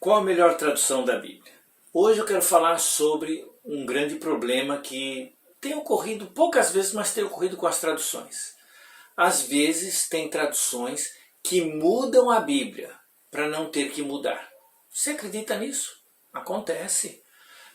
Qual a melhor tradução da Bíblia? Hoje eu quero falar sobre um grande problema que tem ocorrido poucas vezes, mas tem ocorrido com as traduções. Às vezes tem traduções que mudam a Bíblia para não ter que mudar. Você acredita nisso? Acontece.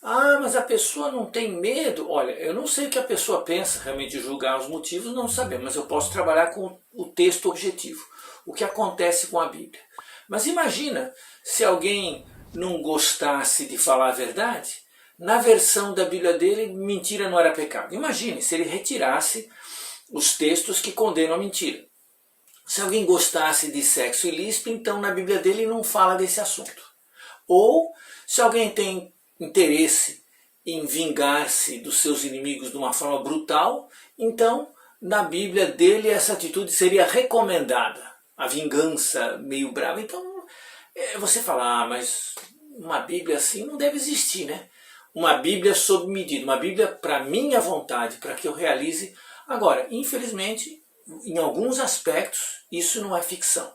Ah, mas a pessoa não tem medo? Olha, eu não sei o que a pessoa pensa, realmente julgar os motivos não sabemos, mas eu posso trabalhar com o texto objetivo, o que acontece com a Bíblia. Mas imagina se alguém não gostasse de falar a verdade, na versão da Bíblia dele, mentira não era pecado. Imagine se ele retirasse os textos que condenam a mentira. Se alguém gostasse de sexo ilícito, então na Bíblia dele não fala desse assunto. Ou se alguém tem interesse em vingar-se dos seus inimigos de uma forma brutal, então na Bíblia dele essa atitude seria recomendada. A vingança meio brava. Então você fala, mas uma Bíblia assim não deve existir, né? Uma Bíblia sob medida, uma Bíblia para minha vontade, para que eu realize. Agora, infelizmente, em alguns aspectos, isso não é ficção.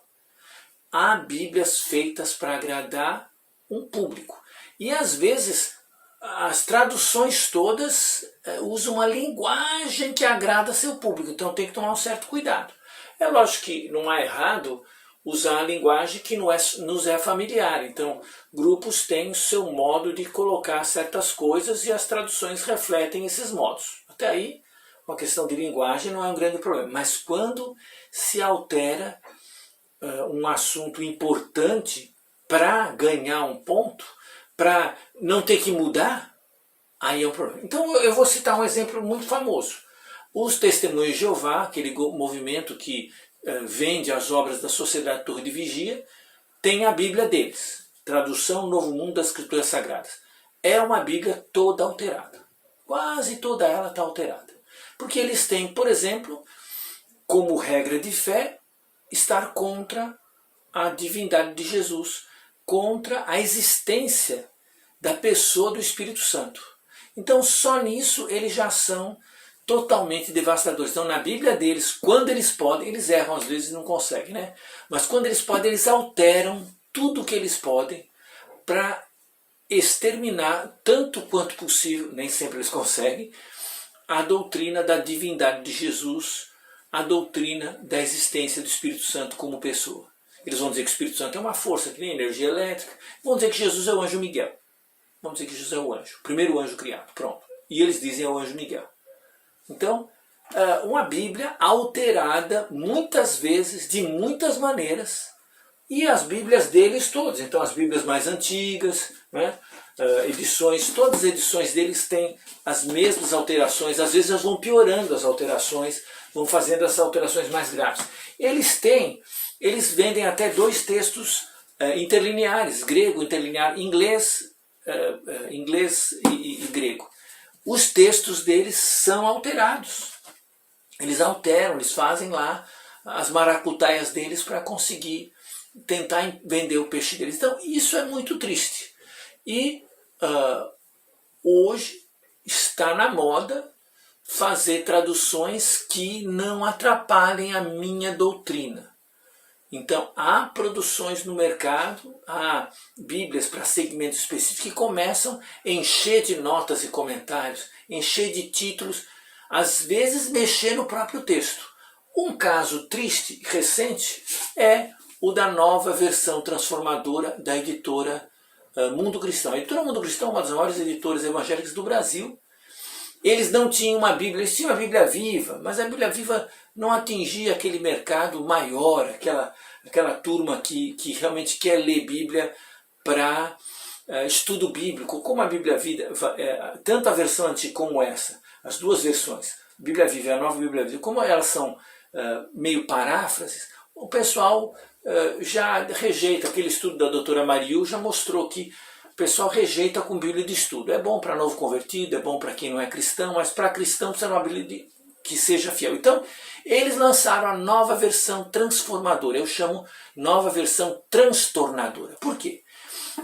Há Bíblias feitas para agradar um público. E às vezes as traduções todas usam uma linguagem que agrada seu público, então tem que tomar um certo cuidado. É lógico que não há errado usar a linguagem que nos é familiar. Então, grupos têm o seu modo de colocar certas coisas e as traduções refletem esses modos. Até aí, uma questão de linguagem não é um grande problema. Mas quando se altera um assunto importante para ganhar um ponto, para não ter que mudar, aí é um problema. Então, eu vou citar um exemplo muito famoso. Os Testemunhos de Jeová, aquele movimento que vende as obras da Sociedade Torre de Vigia, tem a Bíblia deles, Tradução Novo Mundo das Escrituras Sagradas. É uma Bíblia toda alterada. Quase toda ela está alterada. Porque eles têm, por exemplo, como regra de fé, estar contra a divindade de Jesus, contra a existência da pessoa do Espírito Santo. Então só nisso eles já são totalmente devastadores. Então na Bíblia deles, quando eles podem, eles erram às vezes e não conseguem, né? Mas quando eles podem, eles alteram tudo o que eles podem para exterminar, tanto quanto possível, nem sempre eles conseguem, a doutrina da divindade de Jesus, a doutrina da existência do Espírito Santo como pessoa. Eles vão dizer que o Espírito Santo é uma força, que nem energia elétrica, vão dizer que Jesus é o anjo Miguel. Vamos dizer que Jesus é o anjo, o primeiro anjo criado, pronto. E eles dizem é o anjo Miguel. Então, uma Bíblia alterada muitas vezes, de muitas maneiras, e as Bíblias deles todas. Então as Bíblias mais antigas, né, edições, todas as edições deles têm as mesmas alterações, às vezes elas vão piorando as alterações, vão fazendo as alterações mais graves. Eles vendem até dois textos interlineares, grego interlinear, inglês e grego. Os textos deles são alterados. Eles alteram, eles fazem lá as maracutaias deles para conseguir tentar vender o peixe deles. Então isso é muito triste. E hoje está na moda fazer traduções que não atrapalhem a minha doutrina. Então há produções no mercado, há Bíblias para segmentos específicos que começam a encher de notas e comentários, encher de títulos, às vezes mexer no próprio texto. Um caso triste, recente, é o da nova versão transformadora da editora Mundo Cristão. A editora Mundo Cristão é uma das maiores editoras evangélicas do Brasil. Eles não tinham uma Bíblia, eles tinham a Bíblia Viva, mas a Bíblia Viva não atingia aquele mercado maior, aquela turma que realmente quer ler Bíblia para estudo bíblico. Como a Bíblia Viva, tanto a versão antiga como essa, as duas versões, Bíblia Viva e a nova Bíblia Viva, como elas são meio paráfrases, o pessoal já rejeita. Aquele estudo da doutora Mariu já mostrou que o pessoal rejeita com Bíblia de estudo. É bom para novo convertido, é bom para quem não é cristão, mas para cristão precisa de uma Bíblia que seja fiel. Então, eles lançaram a nova versão transformadora. Eu chamo nova versão transtornadora. Por quê?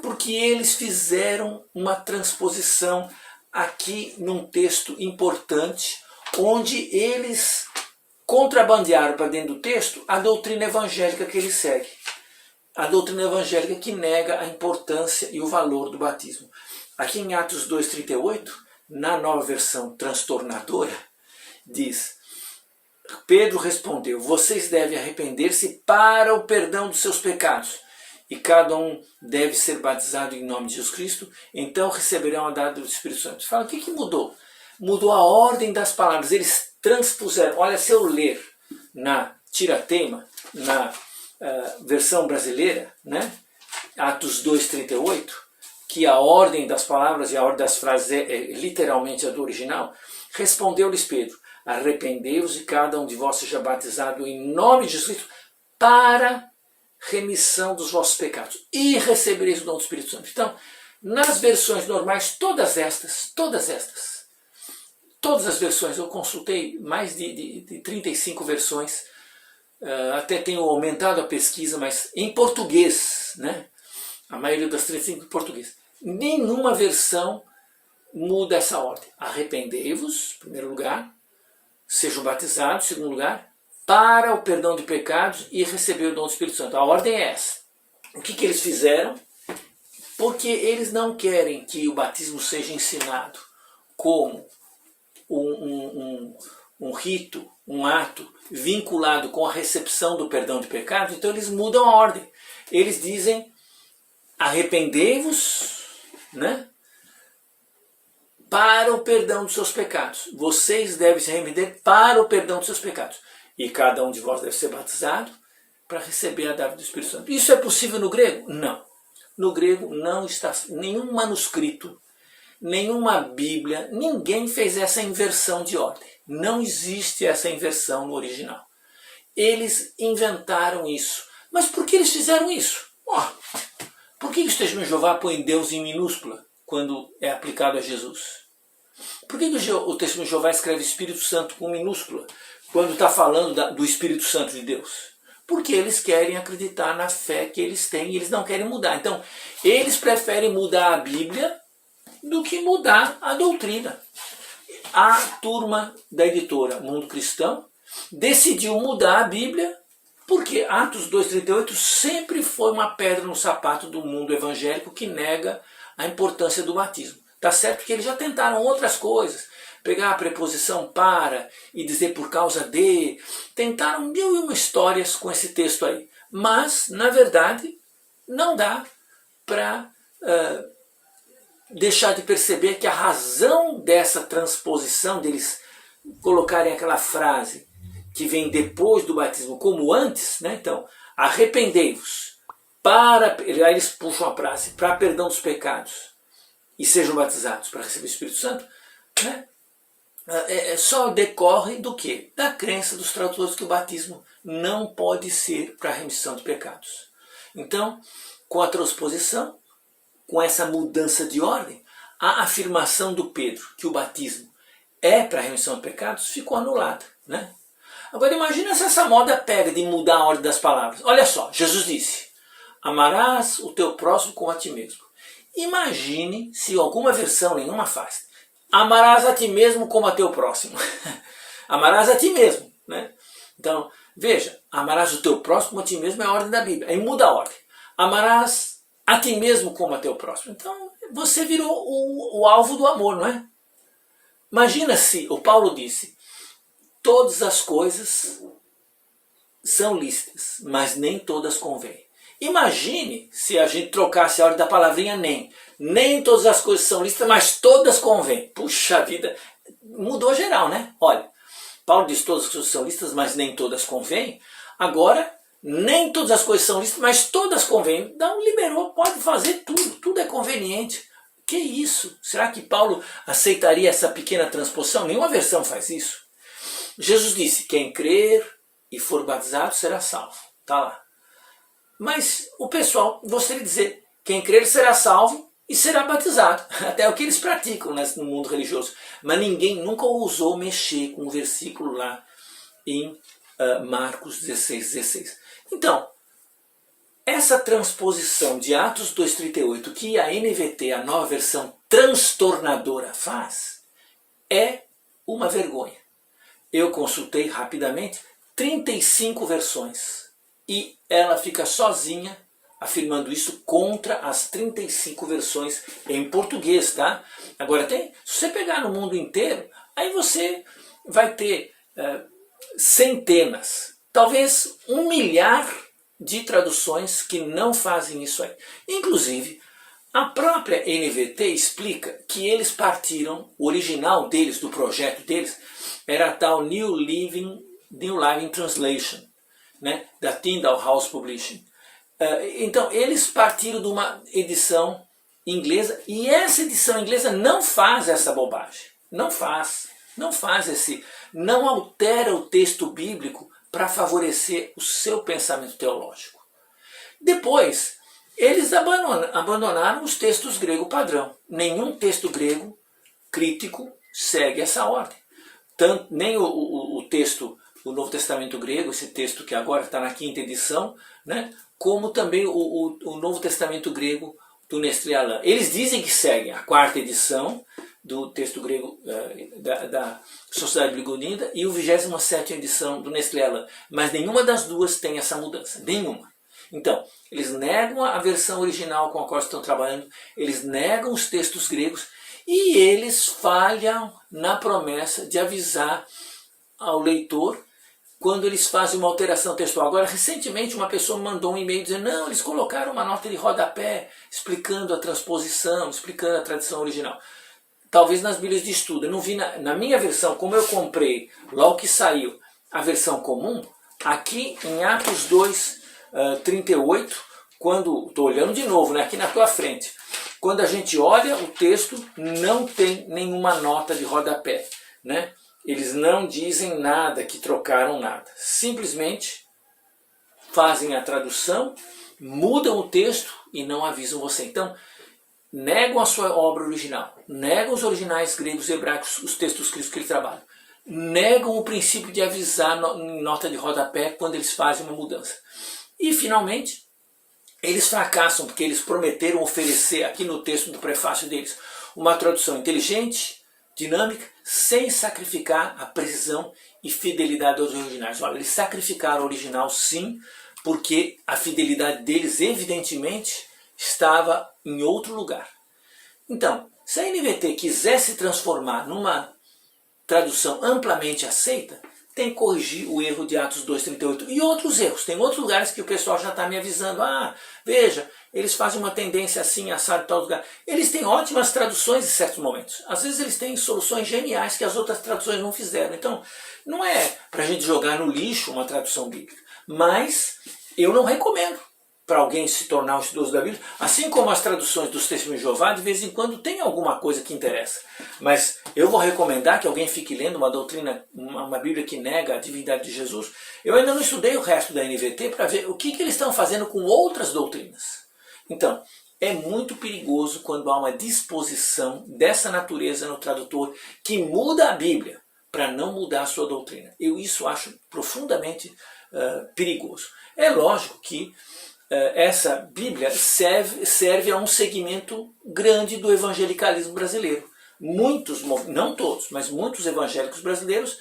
Porque eles fizeram uma transposição aqui num texto importante, onde eles contrabandearam para dentro do texto a doutrina evangélica que eles seguem. a doutrina evangélica que nega a importância e o valor do batismo. Aqui em Atos 2,38, na nova versão transtornadora, diz: Pedro respondeu: vocês devem arrepender-se para o perdão dos seus pecados, e cada um deve ser batizado em nome de Jesus Cristo, então receberão a dádiva do Espírito Santo. Fala, o que mudou? Mudou a ordem das palavras, eles transpuseram. Olha, se eu ler na Tiratema, na versão brasileira, né? Atos 2,38, que a ordem das palavras e a ordem das frases é literalmente a do original, respondeu-lhes Pedro: arrependei-vos e cada um de vós seja batizado em nome de Jesus Cristo para remissão dos vossos pecados e recebereis o dom do Espírito Santo. Então, nas versões normais, todas as versões, eu consultei mais de 35 versões, até tenho aumentado a pesquisa, mas em português, né? A maioria das 35 em português. Nenhuma versão muda essa ordem. Arrependei-vos, em primeiro lugar, sejam batizados, em segundo lugar, para o perdão de pecados e receber o dom do Espírito Santo. A ordem é essa. O que eles fizeram? Porque eles não querem que o batismo seja ensinado como um rito, um ato vinculado com a recepção do perdão de pecados, então eles mudam a ordem. Eles dizem: arrependei-vos, né? Para o perdão dos seus pecados. Vocês devem se arrepender para o perdão dos seus pecados. E cada um de vós deve ser batizado para receber a dádiva do Espírito Santo. Isso é possível no grego? Não. No grego não está nenhum manuscrito, nenhuma Bíblia, ninguém fez essa inversão de ordem. Não existe essa inversão no original. Eles inventaram isso. Mas por que eles fizeram isso? Por que o Testemunho de Jeová põe Deus em minúscula quando é aplicado a Jesus? Por que o Testemunho de Jeová escreve Espírito Santo com minúscula quando está falando do Espírito Santo de Deus? Porque eles querem acreditar na fé que eles têm e eles não querem mudar. Então, eles preferem mudar a Bíblia do que mudar a doutrina. A turma da editora Mundo Cristão decidiu mudar a Bíblia porque Atos 2,38 sempre foi uma pedra no sapato do mundo evangélico que nega a importância do batismo. Tá certo que eles já tentaram outras coisas, pegar a preposição para e dizer por causa de, tentaram mil e uma histórias com esse texto aí. Mas, na verdade, não dá para deixar de perceber que a razão dessa transposição, deles colocarem aquela frase que vem depois do batismo como antes, né? Então, arrependei-vos, aí eles puxam a frase, para perdão dos pecados, e sejam batizados para receber o Espírito Santo, né? Só decorre do quê? Da crença dos tradutores que o batismo não pode ser para a remissão de pecados. Então, com a transposição, com essa mudança de ordem, a afirmação do Pedro que o batismo é para a remissão de pecados ficou anulada, né? Agora imagina se essa moda pega de mudar a ordem das palavras. Olha só, Jesus disse: amarás o teu próximo como a ti mesmo. Imagine se alguma versão, nenhuma faz: amarás a ti mesmo como a teu próximo. Amarás a ti mesmo, né? Então, veja, amarás o teu próximo como a ti mesmo é a ordem da Bíblia. Aí muda a ordem. Amarás a ti mesmo como a teu próximo. Então, você virou o alvo do amor, não é? Imagina se o Paulo disse: todas as coisas são lícitas, mas nem todas convêm. Imagine se a gente trocasse a ordem da palavrinha nem. Nem todas as coisas são lícitas, mas todas convêm. Puxa vida, mudou geral, né? Olha, Paulo diz todas as coisas são lícitas, mas nem todas convêm. Agora, nem todas as coisas são lícitas, mas todas convêm. Então, liberou, pode fazer tudo, tudo é conveniente. Que isso? Será que Paulo aceitaria essa pequena transposição? Nenhuma versão faz isso. Jesus disse: quem crer e for batizado será salvo. Está lá. Mas o pessoal gostaria de dizer: quem crer será salvo e será batizado. Até o que eles praticam, né, no mundo religioso. Mas ninguém nunca ousou mexer com o versículo lá em Marcos 16:16. Então, essa transposição de Atos 2,38 que a NVT, a nova versão transtornadora, faz, é uma vergonha. Eu consultei rapidamente 35 versões e ela fica sozinha afirmando isso contra as 35 versões em português, tá? Agora se você pegar no mundo inteiro, aí você vai ter centenas, talvez 1 milhar de traduções que não fazem isso aí. Inclusive, a própria NVT explica que eles partiram, o original deles, do projeto deles, era a tal New Living Translation, né, da Tyndale House Publishing. Então, eles partiram de uma edição inglesa, e essa edição inglesa não faz essa bobagem. Não faz não altera o texto bíblico para favorecer o seu pensamento teológico. Depois, eles abandonaram os textos grego padrão. Nenhum texto grego crítico segue essa ordem. Nem o texto, o Novo Testamento grego, esse texto que agora está na 5ª edição, né, como também o Novo Testamento grego do Nestlé Aland. Eles dizem que seguem a 4ª edição do texto grego da Sociedade Bíblica Unida e o 27ª edição do Nestlé Aland. Mas nenhuma das duas tem essa mudança. Nenhuma. Então, eles negam a versão original com a qual estão trabalhando, eles negam os textos gregos e eles falham na promessa de avisar ao leitor quando eles fazem uma alteração textual. Agora, recentemente, uma pessoa me mandou um e-mail dizendo não, eles colocaram uma nota de rodapé explicando a transposição, explicando a tradução original. Talvez nas bíblias de estudo. Eu não vi na minha versão, como eu comprei logo que saiu a versão comum, aqui em Atos 2, 38, quando, estou olhando de novo, né, aqui na tua frente, quando a gente olha o texto, não tem nenhuma nota de rodapé, né? Eles não dizem nada, que trocaram nada. Simplesmente fazem a tradução, mudam o texto e não avisam você. Então, negam a sua obra original, negam os originais gregos e hebraicos, os textos escritos que eles trabalham, negam o princípio de avisar em nota de rodapé quando eles fazem uma mudança. E, finalmente, eles fracassam porque eles prometeram oferecer, aqui no texto do prefácio deles, uma tradução inteligente, dinâmica, sem sacrificar a precisão e fidelidade aos originais. Olha, eles sacrificaram o original sim, porque a fidelidade deles, evidentemente, estava em outro lugar. Então, se a NVT quiser se transformar numa tradução amplamente aceita, tem que corrigir o erro de Atos 2,38 e outros erros. Tem outros lugares que o pessoal já está me avisando. Ah, veja, eles fazem uma tendência assim, assado em tal lugar. Eles têm ótimas traduções em certos momentos. Às vezes eles têm soluções geniais que as outras traduções não fizeram. Então, não é para a gente jogar no lixo uma tradução bíblica. Mas eu não recomendo para alguém se tornar um estudioso da Bíblia, assim como as traduções dos Testemunhos de Jeová, de vez em quando tem alguma coisa que interessa. Mas eu vou recomendar que alguém fique lendo uma doutrina, uma Bíblia que nega a divindade de Jesus. Eu ainda não estudei o resto da NVT para ver o que eles estão fazendo com outras doutrinas. Então, é muito perigoso quando há uma disposição dessa natureza no tradutor que muda a Bíblia para não mudar a sua doutrina. Eu isso acho profundamente perigoso. É lógico que essa Bíblia serve a um segmento grande do evangelicalismo brasileiro. Muitos, não todos, mas muitos evangélicos brasileiros,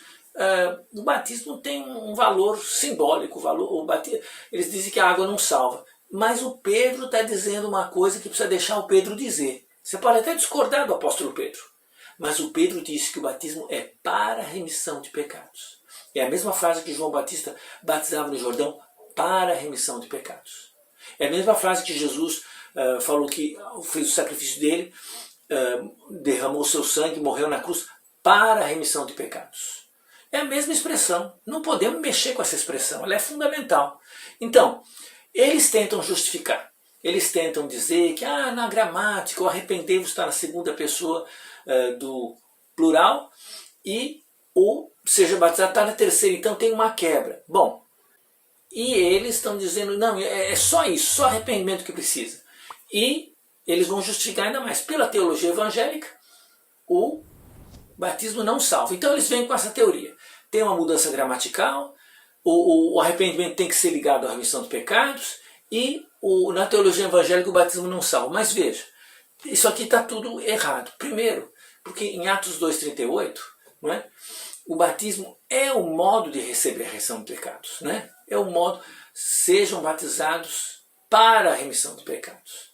o batismo tem um valor simbólico. Eles dizem que a água não salva. Mas o Pedro está dizendo uma coisa que precisa deixar o Pedro dizer. Você pode até discordar do apóstolo Pedro, mas o Pedro disse que o batismo é para a remissão de pecados. É a mesma frase que João Batista batizava no Jordão, para a remissão de pecados. É a mesma frase que Jesus falou que fez o sacrifício dele, derramou seu sangue, morreu na cruz para a remissão de pecados. É a mesma expressão. Não podemos mexer com essa expressão, ela é fundamental. Então, eles tentam justificar. Eles tentam dizer que na gramática o arrependei-vos está na segunda pessoa do plural e o seja batizado está na terceira, então tem uma quebra. Bom, e eles estão dizendo, não, é só isso, só arrependimento que precisa. E eles vão justificar ainda mais. Pela teologia evangélica, o batismo não salva. Então eles vêm com essa teoria. Tem uma mudança gramatical, o arrependimento tem que ser ligado à remissão de pecados, e na teologia evangélica o batismo não salva. Mas veja, isso aqui está tudo errado. Primeiro, porque em Atos 2,38, não é? O batismo é o modo de receber a remissão de pecados, né? É o modo, sejam batizados para a remissão de pecados.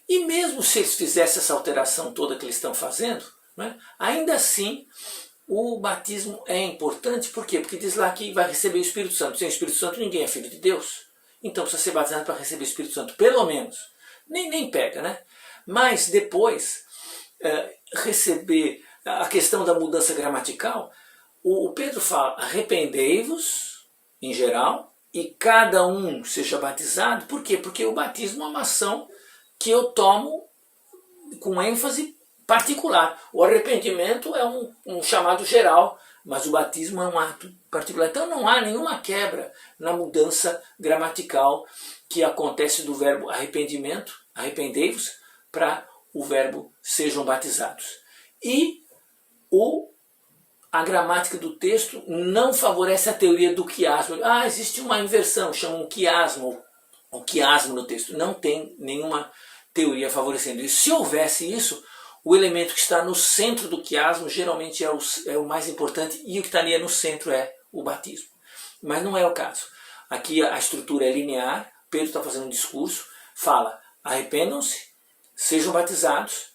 E mesmo se eles fizessem essa alteração toda que eles estão fazendo, né, ainda assim o batismo é importante. Por quê? Porque diz lá que vai receber o Espírito Santo. Sem o Espírito Santo ninguém é filho de Deus. Então precisa ser batizado para receber o Espírito Santo, pelo menos. Nem pega, né? Mas depois, receber a questão da mudança gramatical, o Pedro fala, arrependei-vos, em geral, e cada um seja batizado. Por quê? Porque o batismo é uma ação que eu tomo com ênfase particular. O arrependimento é um chamado geral, mas o batismo é um ato particular. Então não há nenhuma quebra na mudança gramatical que acontece do verbo arrependimento, arrependei-vos, para o verbo sejam batizados. E a gramática do texto não favorece a teoria do quiasmo. Existe uma inversão, chamam um quiasmo no texto. Não tem nenhuma teoria favorecendo isso. Se houvesse isso, o elemento que está no centro do quiasmo geralmente é o mais importante, e o que está ali no centro é o batismo. Mas não é o caso. Aqui a estrutura é linear, Pedro está fazendo um discurso, fala, arrependam-se, sejam batizados,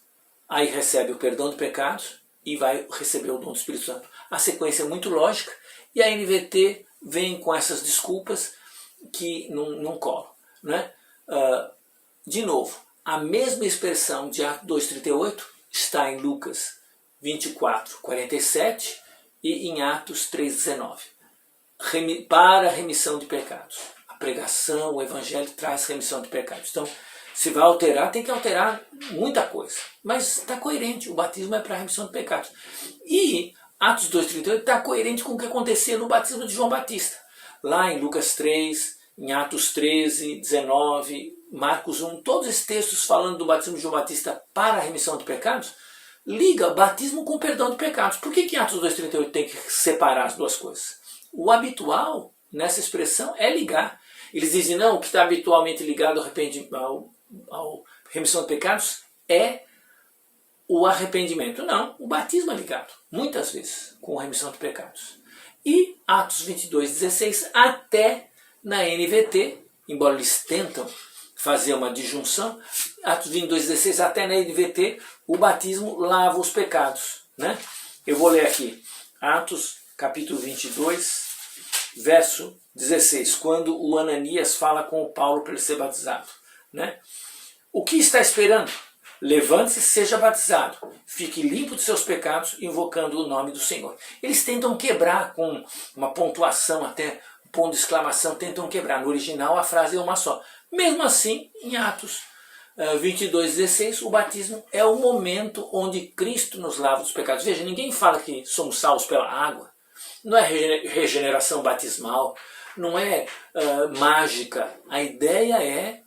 aí recebe o perdão de pecados e vai receber o dom do Espírito Santo. A sequência é muito lógica, e a NVT vem com essas desculpas que não colam, né? De novo, a mesma expressão de Atos 2,38 está em Lucas 24:47 e em Atos 3,19. Para a remissão de pecados. A pregação, o evangelho traz remissão de pecados. Então, se vai alterar, tem que alterar muita coisa. Mas está coerente, o batismo é para a remissão de pecados. E Atos 2,38 está coerente com o que acontecia no batismo de João Batista. Lá em Lucas 3, em Atos 13, 19, Marcos 1, todos esses textos falando do batismo de João Batista para a remissão de pecados, liga batismo com perdão de pecados. Por que em Atos 2,38 tem que separar as duas coisas? O habitual nessa expressão é ligar. Eles dizem, não, o que está habitualmente ligado ao remissão de pecados é o arrependimento. Não, o batismo é ligado, muitas vezes, com a remissão de pecados. E Atos 22:16, até na NVT, embora eles tentam fazer uma disjunção, Atos 22:16, até na NVT, o batismo lava os pecados, né? Eu vou ler aqui, Atos capítulo 22, verso 16, quando o Ananias fala com o Paulo para ele ser batizado, né? O que está esperando? Levante-se e seja batizado. Fique limpo de seus pecados, invocando o nome do Senhor. Eles tentam quebrar com uma pontuação, até um ponto de exclamação, tentam quebrar. No original a frase é uma só. Mesmo assim, em Atos 22:16, o batismo é o momento onde Cristo nos lava dos pecados. Veja, ninguém fala que somos salvos pela água. Não é regeneração batismal, não é mágica. A ideia é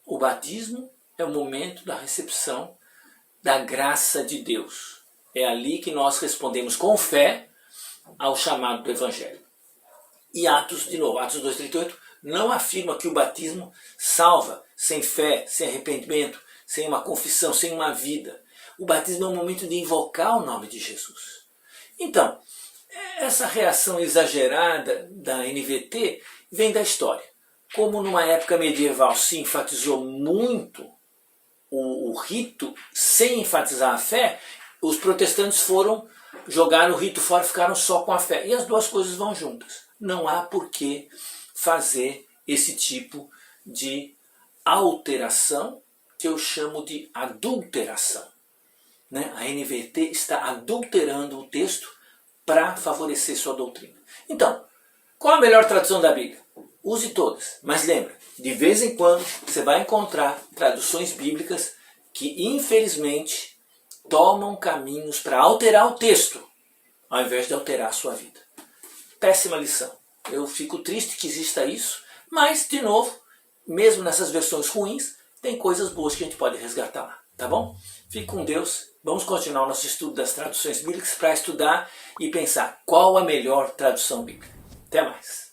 o batismo é o momento da recepção da graça de Deus. É ali que nós respondemos com fé ao chamado do Evangelho. E Atos, de novo, Atos 2,38, não afirma que o batismo salva sem fé, sem arrependimento, sem uma confissão, sem uma vida. O batismo é um momento de invocar o nome de Jesus. Então, essa reação exagerada da NVT vem da história. Como numa época medieval se enfatizou muito o rito sem enfatizar a fé, os protestantes jogaram o rito fora e ficaram só com a fé. E as duas coisas vão juntas. Não há por que fazer esse tipo de alteração que eu chamo de adulteração, né? A NVT está adulterando o texto para favorecer sua doutrina. Então, qual a melhor tradução da Bíblia? Use todas, mas lembra, de vez em quando você vai encontrar traduções bíblicas que infelizmente tomam caminhos para alterar o texto, ao invés de alterar a sua vida. Péssima lição. Eu fico triste que exista isso, mas, de novo, mesmo nessas versões ruins, tem coisas boas que a gente pode resgatar lá, tá bom? Fique com Deus. Vamos continuar o nosso estudo das traduções bíblicas para estudar e pensar qual a melhor tradução bíblica. Até mais.